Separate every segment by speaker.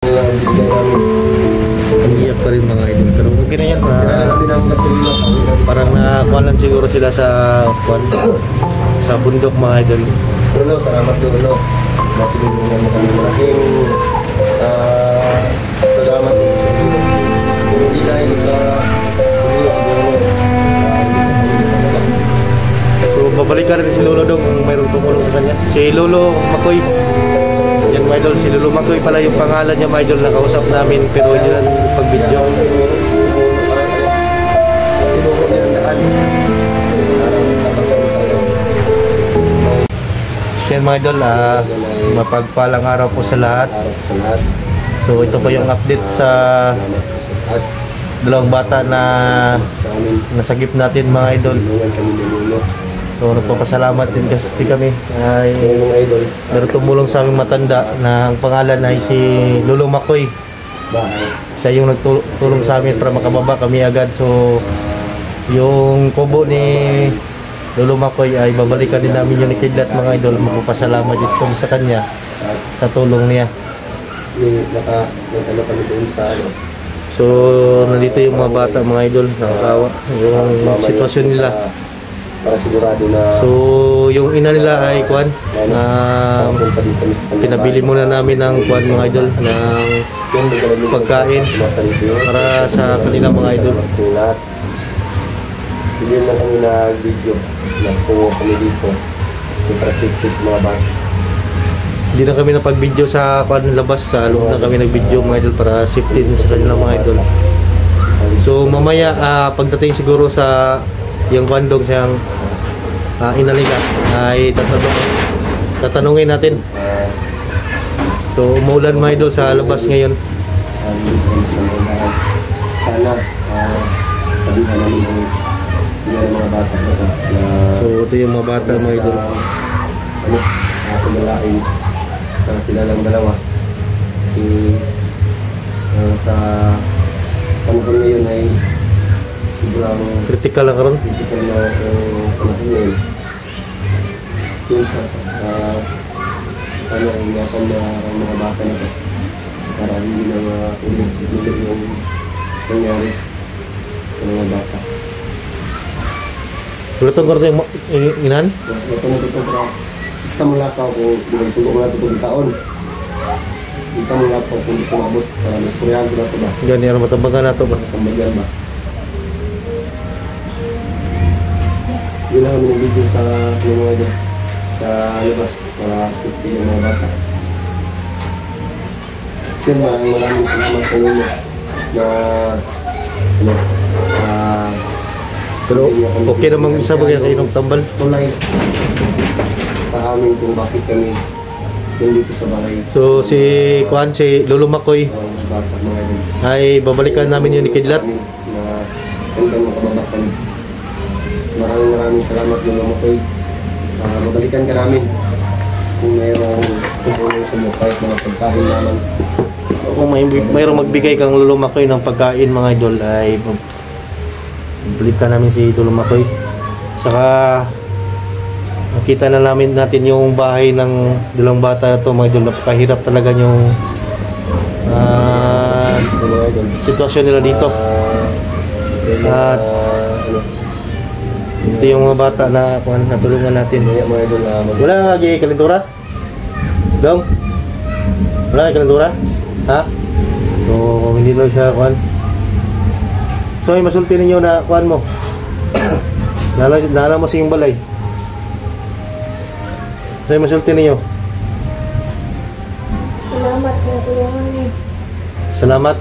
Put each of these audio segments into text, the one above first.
Speaker 1: Iyak pa rin mga idol, pero okay na yan. Parang nakakuha lang siguro sila sa bundok mga idol.
Speaker 2: Lolo, salamat Lolo. Natulungan mo kami. Malaking salamat din sa inyo. Kung hindi dahil sa inyo siguro.
Speaker 1: So babalikan natin si Lolo dong kung mayroong tumulong sa kanya. Si Lolo Makoy. Yan mga idol, si Lolo Makoy pala yung pangalan niya mga idol, nakausap namin pero yun ang pag-video. Yan mga idol, mapagpalang araw po sa lahat. So ito po yung update sa dalawang bata na nasagip natin mga idol. So nagpapasalamat din kasi kami ay meron tumulong sa aming matanda na ang pangalan ay si Lolo Makoy. Siya yung nagtulong sa amin para makababa kami agad. So yung kubo ni Lolo Makoy ay babalikan din namin yung nikidlat mga idol. Magpapasalamat din sa kanya sa tulong niya. So nandito yung mga bata mga idol, nakakawa yung sitwasyon nila.
Speaker 2: Para sigurado na
Speaker 1: so yung ina nila ay kuan pinabili muna namin ng kuan mga idol ng pagkain para sa kanilang mga idol.
Speaker 2: Hindi na kami nag-video, nagpungo kami dito kasi para safety sa mga bata.
Speaker 1: Hindi na kami napag-video sa kuan labas, sa loob na kami nag-video mga idol para safety din sa kanilang mga idol. So mamaya pagdating siguro sa yung kwandong siyang ina nila ay tatanungin natin. So umuulan mga idol sa labas ngayon.
Speaker 2: Sana sabihan namin yung mga bata na
Speaker 1: so ito yung mga bata mga idol.
Speaker 2: Kumalain sila lang dalawa. Sa panahon ngayon ay sigurang
Speaker 1: critical lang karon.
Speaker 2: Critical na panahon ngayon. Yung sana ingatan na ang mga bata na ito para hindi na ulit yung nangyari sa mga bata.
Speaker 1: Wala itong karto yung inan?
Speaker 2: Ito mo ito para isa mo lakaw kung sundo mo natin itong taon. Ito mo lakaw kung ito mabot para mas kuryahan ko na ito ba?
Speaker 1: Yan, yan matambagan na ito ba?
Speaker 2: Matambagan ba? Yun lang kami video sa mga ito sa labas para safety yung mga bata. Yan, maraming salamat sa inyo na
Speaker 1: pero okay namang isa ba kaya kayo ng tambal?
Speaker 2: Tulay sa amin kung bakit kami nandito sa bahay.
Speaker 1: So si Kuan, si Lolo Makoy ay babalikan namin yung nikidlat.
Speaker 2: Na hanggang makababa kami. Maraming salamat Lolo Makoy. Babalikan ka namin kung mayroong tumulong sa mga kahit mga pagkain naman.
Speaker 1: So kung mayroong magbigay kang Lolo Makoy ng pagkain mga idol ay balikan namin si Lolo Makoy. Saka nakita na natin yung bahay ng dalawang bata na to mga idol. Napakahirap talaga yung sitwasyon nila dito. At ito yung mga bata na natulungan natin. Wala nga lagi kalentura? Dong? Wala nga kalentura? Ha? So hindi lang siya kuhan. So may masulti ninyo na kuhan mo. Nala mo sa yung balay. So may masulti ninyo.
Speaker 3: Salamat na tulungan niyo.
Speaker 1: Salamat.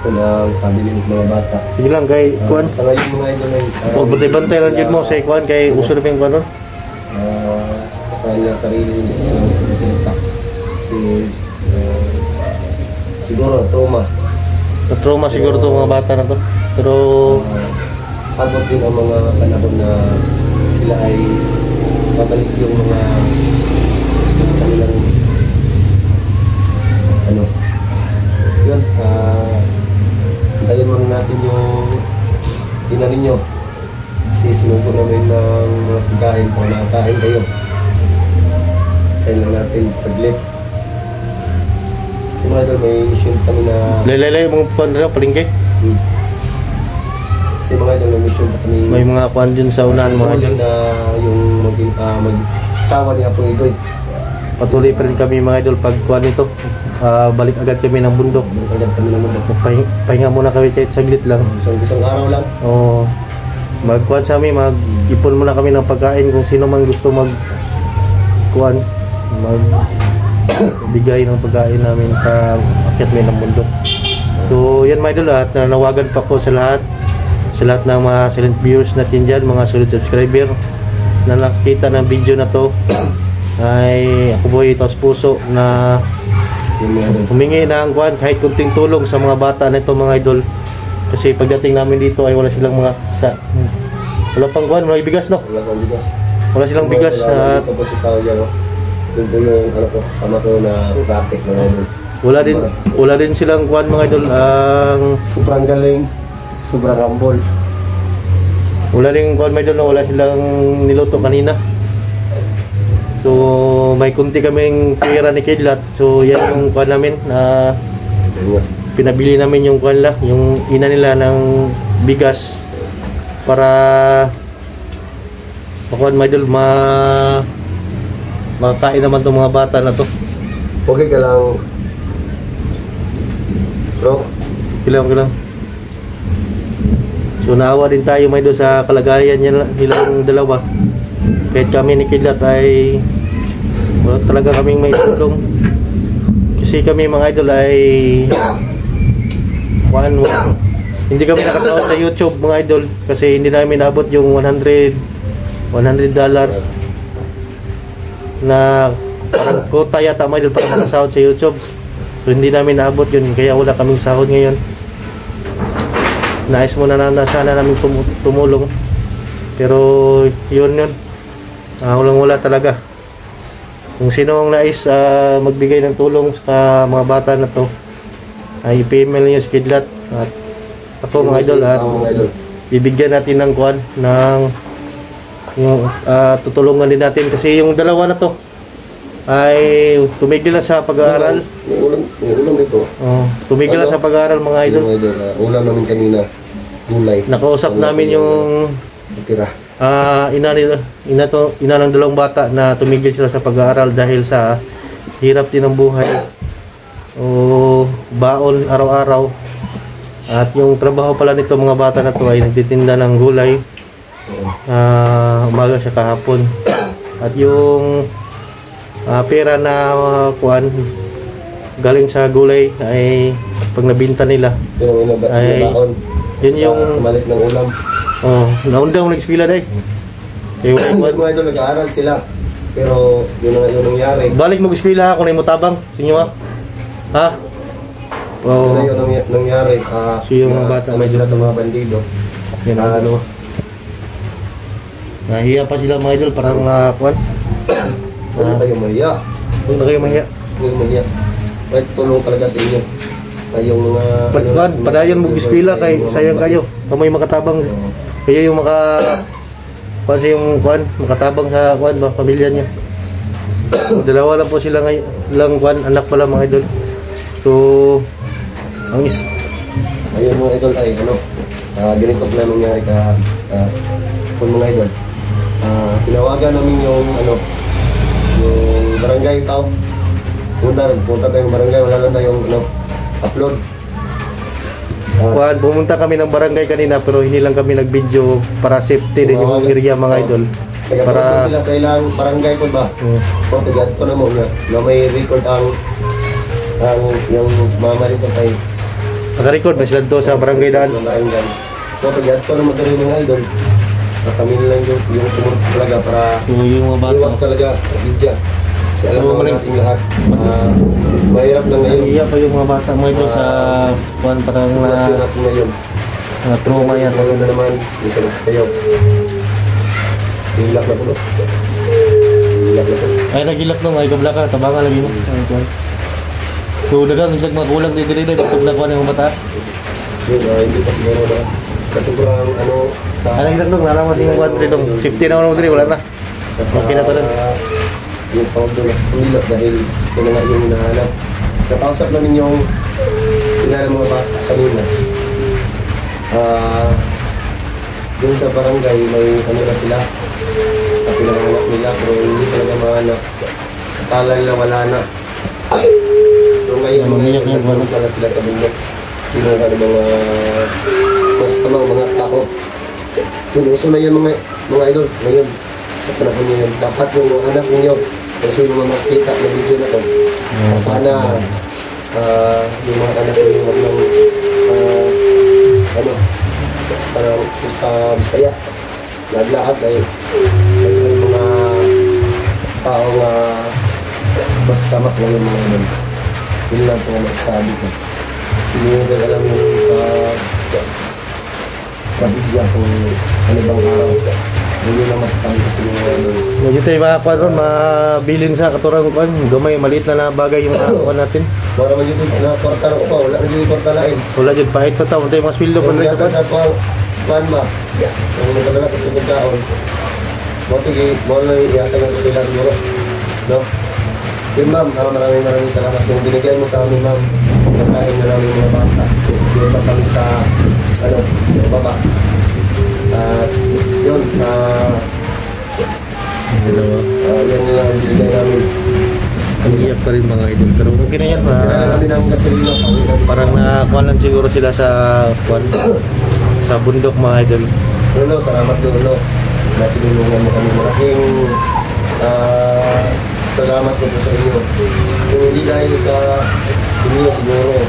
Speaker 2: Ito lang sabi ng mga bata.
Speaker 1: Sige lang kay kuhan.
Speaker 2: Sa ngayon mga idol ay
Speaker 1: O bantay-bantay lang dyan mo sa kuhan kay uso na pa yung kuhan ron.
Speaker 2: sa kanyang sarili hindi sa salita. Siguro
Speaker 1: Na-trauma siguro itong mga bata na to. Pero
Speaker 2: abot din ang mga panahon na sila ay babalik yung mga kanilang yun, hintayin mo natin yung ina ninyo. Sinubo namin ng mga pagkain kung nakakain kayo. Kain lang natin saglit. Kasi mga idol, may mission kami na...
Speaker 1: Laylay mga kuan rin, palengke.
Speaker 2: Kasi mga idol, may mission pa kami.
Speaker 1: May mga kuan din sa unahan mga idol.
Speaker 2: na yung mag-asawa ni Apo Idoy.
Speaker 1: Patuloy pa rin kami mga idol pag kuan ito. Balik agad kami ng bundok.
Speaker 2: Agad kami naman.
Speaker 1: Pahinga muna kami kahit saglit lang.
Speaker 2: Isang araw lang.
Speaker 1: Oo. Magkuhan sa amin, mag-ipon muna kami ng pagkain kung sino man gusto mag-kuhan, bigay ng pagkain namin sa akyat may ng bundok. So yan mga idol, at nanawagan pa ko sa lahat ng mga silent viewers natin dyan, mga solid subscriber na nakita ng video na to, ay ako boy taos puso na humingi ng kuhan kahit kunting tulong sa mga bata na ito mga idol. Kasi pagdating namin dito ay wala silang wala pang kuhan, wala bigas no?
Speaker 2: Wala pang bigas.
Speaker 1: Wala silang bigas at
Speaker 2: ito po si Tao dyan, no? Yun po yung ano ko, kasama ko na pratik mga idol.
Speaker 1: wala din silang kuhan mga idol, ang
Speaker 2: Sobrang galing, sobrang rambol.
Speaker 1: wala rin kuhan mga idol, no? Wala silang niluto kanina. So may kunti kaming pera ni Kidlat. So yan yung kuhan namin na pinabili namin yung kuhan la, yung ina nila ng bigas para makuhan mga idol, makakain naman itong mga bata na to.
Speaker 2: Okay ka lang, bro.
Speaker 1: Kilang. So naawa din tayo mga idol sa kalagayan nilang dalawa. Kahit kami ni Kidlat ay wala talaga kaming may tulong. Kasi kami mga idol ay hindi kami nakatawad sa YouTube mga idol kasi hindi namin abot yung $100 na parang quota yata mga idol para makasahod sa YouTube. So hindi namin naabot yun, kaya wala kaming sahod ngayon. Nais muna na sana namin tumulong, pero yun wala talaga. Kung sino ang nais magbigay ng tulong sa mga bata na to ay i-email niyo si Kidlat at ako mga idol, at bibigyan natin ng kuan ng yung tutulungan din natin kasi yung dalawa na to ay tumigil na sa pag-aaral.
Speaker 2: May ulam dito.
Speaker 1: Tumigil na sa pag-aaral mga idol.
Speaker 2: Ulam namin kanina, gulay.
Speaker 1: Nakausap namin yung
Speaker 2: tira.
Speaker 1: Ina ng dalawang bata na tumigil sila sa pag-aaral dahil sa hirap din ng buhay o baon araw-araw. At yung trabaho pala nito mga bata na to ay nagtitinda ng gulay, umaga siya kahapon. At yung pera na kuan galing sa gulay ay pag nabinta nila ay yun yung
Speaker 2: malit ng ulam.
Speaker 1: Naundang nag-eskwela day.
Speaker 2: Mga idol, nag-aaral sila. Pero yun ang nangyari.
Speaker 1: Balik mo eskwela ako na mo tabang sa inyo ha?
Speaker 2: Yun ang nangyari.
Speaker 1: So yung mga bata
Speaker 2: may sila sa mga bandido.
Speaker 1: Yan ang dalawa. Nahiya pa sila mga idol, parang kuan.
Speaker 2: Huwag na kayo mahiya.
Speaker 1: Huwag na kayo mahiya.
Speaker 2: Huwag mahiya. May tulong talaga sa inyo. Kayong mga...
Speaker 1: Padayon mo eskwela kay sayang kayo. Kamoy makatabang. Kaya yung kuan sa yung kuan, makatabang sa kuan ba, pamilya niya. Dalawa lang po sila lang kuan, anak pala mga idol. So,
Speaker 2: ayun mga idol ay ganito pala nangyari kung mga idol. Tinawagan namin yung barangay tao. Punta tayong barangay, wala lang tayong upload.
Speaker 1: Pumunta kami ng barangay kanina pero hindi lang kami nag-video para safety din yung area mga idol.
Speaker 2: Para sila sa ilang barangay ko ba? Kung tigat ko na mo na may record ang yung mama rito kay
Speaker 1: naka-record na sila doon sa barangay daan.
Speaker 2: Kung tigat ko na magaling mga idol. Kami lang yung tumulong talaga para
Speaker 1: yung mga bata
Speaker 2: iwas talaga idya. Kasi alam naman natin lahat. Mahirap lang ngayon.
Speaker 1: Iya pa yung mga bata mga idol sa kuan parang trauma yan.
Speaker 2: Kasi na naman, dito na kayo. Hilak na po. Hilak na po.
Speaker 1: Ay nagilak nung ay kabla ka, tabangan lagi mo. So dagang isang mga kulang dito rin pag nakuha ng bata.
Speaker 2: Hindi pa siguro na. Kasi kurang sa...
Speaker 1: Ay nagilak nung, nalaman yung kuhan rin nung safety na naman rin, wala na. Okay na pa rin.
Speaker 2: Yung tawag doon na hilak dahil ito na nga yung hinahanap. nakausap namin yung ilan mga bata kanina. Doon sa barangay, may kanila sila. At pinanganak nila, pero hindi talaga mahanap. Akala nila wala na. So ngayon, nagulong pala sila sa bundok. Kinuha ng masamang mga tao. Pinuso na yan mga idol. Ngayon, sa panahon nyo yun, dapat yung mga anak ninyo, kasi yung mga makita na video na to, sana yung mga anak ninyo wag lang parang sa Bisaya, naglahat ay yung mga taong masasamak na yung mga yun. Yun lang po ang magsasabi ko. Hindi nyo alam yung pabigyan kung ano bang araw. Hindi na masasabi kasi yung mga yun.
Speaker 1: Medyo tayo makakuha ron, mabilin sa katurang kuan, gamay, maliit na bagay yung makakuha natin.
Speaker 2: Para man yun na kwarta na ko pa, wala na yun yung kwarta lain.
Speaker 1: Wala dyan, pahit pa tao, tayo mga swildo pa rin
Speaker 2: Kung sa kuwan ma, kung magkadala sa pagkaon, mo na iyata ng sila siguro. No? Yun ma'am, maraming salamat. Kung binigyan mo sa amin ma'am, nakain na lang yung mga bata. Yun pa kami sa, baba. At yun, yan na lang ang binigay namin.
Speaker 1: Ang iyak pa rin mga idol, pero okay na yan.
Speaker 2: Kailangan namin ang gasolina.
Speaker 1: Parang nakakuha lang siguro sila sa kuan, sa bundok mga idol.
Speaker 2: Lolo, salamat Lolo. Natinulungan mo kami. Malaking salamat po sa inyo. Kung hindi dahil sa inyo siguro,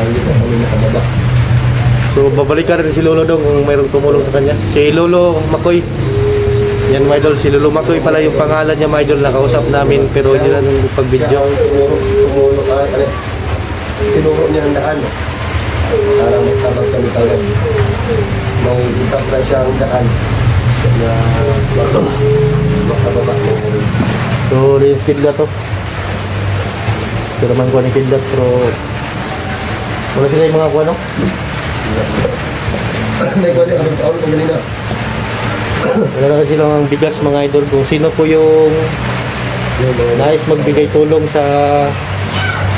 Speaker 2: hindi po kami nakababa.
Speaker 1: So babalikan natin si Lolo dong kung mayroong tumulong sa kanya. Si Lolo Makoy. Yan mga idol, si Lolo Makoy pala yung pangalan niya mga idol, nakausap namin pero hindi lang pag-video.
Speaker 2: Tinuro niya ang daan. Para magtabas kami talaga. May isa pa siyang daan na makababa.
Speaker 1: So rin kidlat to. Pero man ko ni kidlat pero wala sila yung mga kuha no?
Speaker 2: May kuha niya, anong taon kung ganina?
Speaker 1: Wala na kasi lang ang bigas mga idol kung sino po yung nais magbigay tulong sa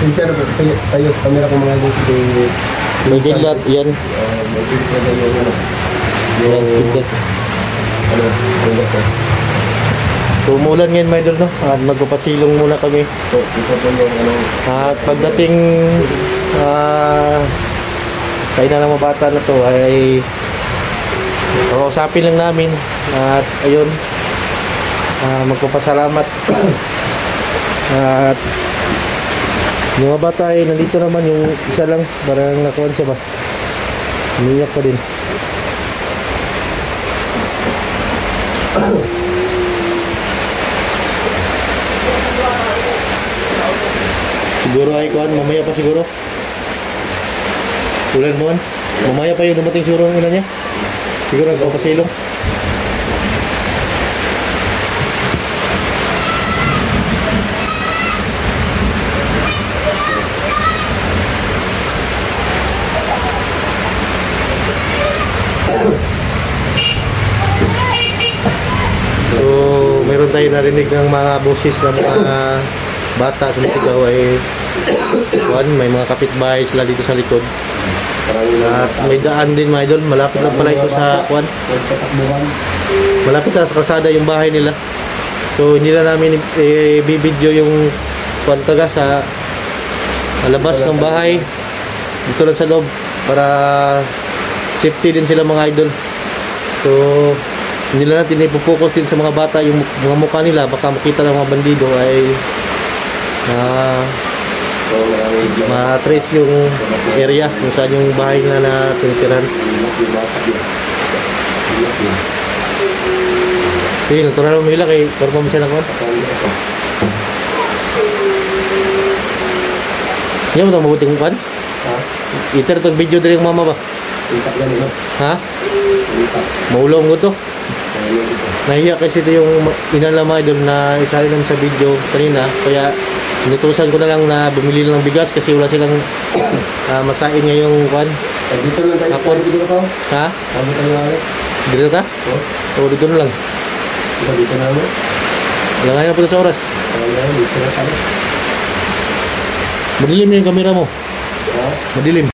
Speaker 2: Sincere po kasi tayo sa camera ko mga idol kasi
Speaker 1: may kidlat yan.
Speaker 2: may kidlat na yung
Speaker 1: Yan kidlat.
Speaker 2: kidlat ko.
Speaker 1: So umulan ngayon mga idol no? At magpapasilong muna kami.
Speaker 2: So ito po yung
Speaker 1: At pagdating sa ina ng mga bata na to ay kausapin lang namin at ayun magpapasalamat at yung mga bata ay nandito naman yung isa lang parang nakuhan siya ba umiyak pa din siguro ay kuhan mamaya pa siguro ulan mo mamaya pa yung dumating siguro ang ina niya siguro nagpapasilong. So, meron tayo narinig ng mga boses ng mga bata sumisigaw ay may mga kapitbahay sila dito sa likod. At may daan din mga idol, malapit lang pala ito sa kuan. Malapit na sa kalsada yung bahay nila. So hindi na namin i-video yung kuan taga sa labas ng bahay. Dito lang sa loob para safety din sila mga idol. So hindi na natin ipopokus din sa mga bata yung mga mukha nila, baka makita ng mga bandido ay ma-trace yung area kung saan yung bahay na tinitirahan. Sige, natural mo nila kay para mo siya nakuha. Hindi mo ito mabuting kuhan? Iter itong video din yung mama ba? Ha? Maulong ko to. Nahiya kasi ito yung inalama idol na isali namin sa video kanina, kaya inutusan ko na lang na bumili lang ng bigas kasi wala silang masain niya yung kwan.
Speaker 2: Dito lang tayo.
Speaker 1: Hapon.
Speaker 2: Dito ka?
Speaker 1: Ha?
Speaker 2: Dito tayo alas.
Speaker 1: Dito ka? Oo, dito na lang.
Speaker 2: Dito na mo.
Speaker 1: Wala nga na po sa oras.
Speaker 2: Dito na tayo.
Speaker 1: Madilim yung camera mo.
Speaker 2: Ha?
Speaker 1: Madilim.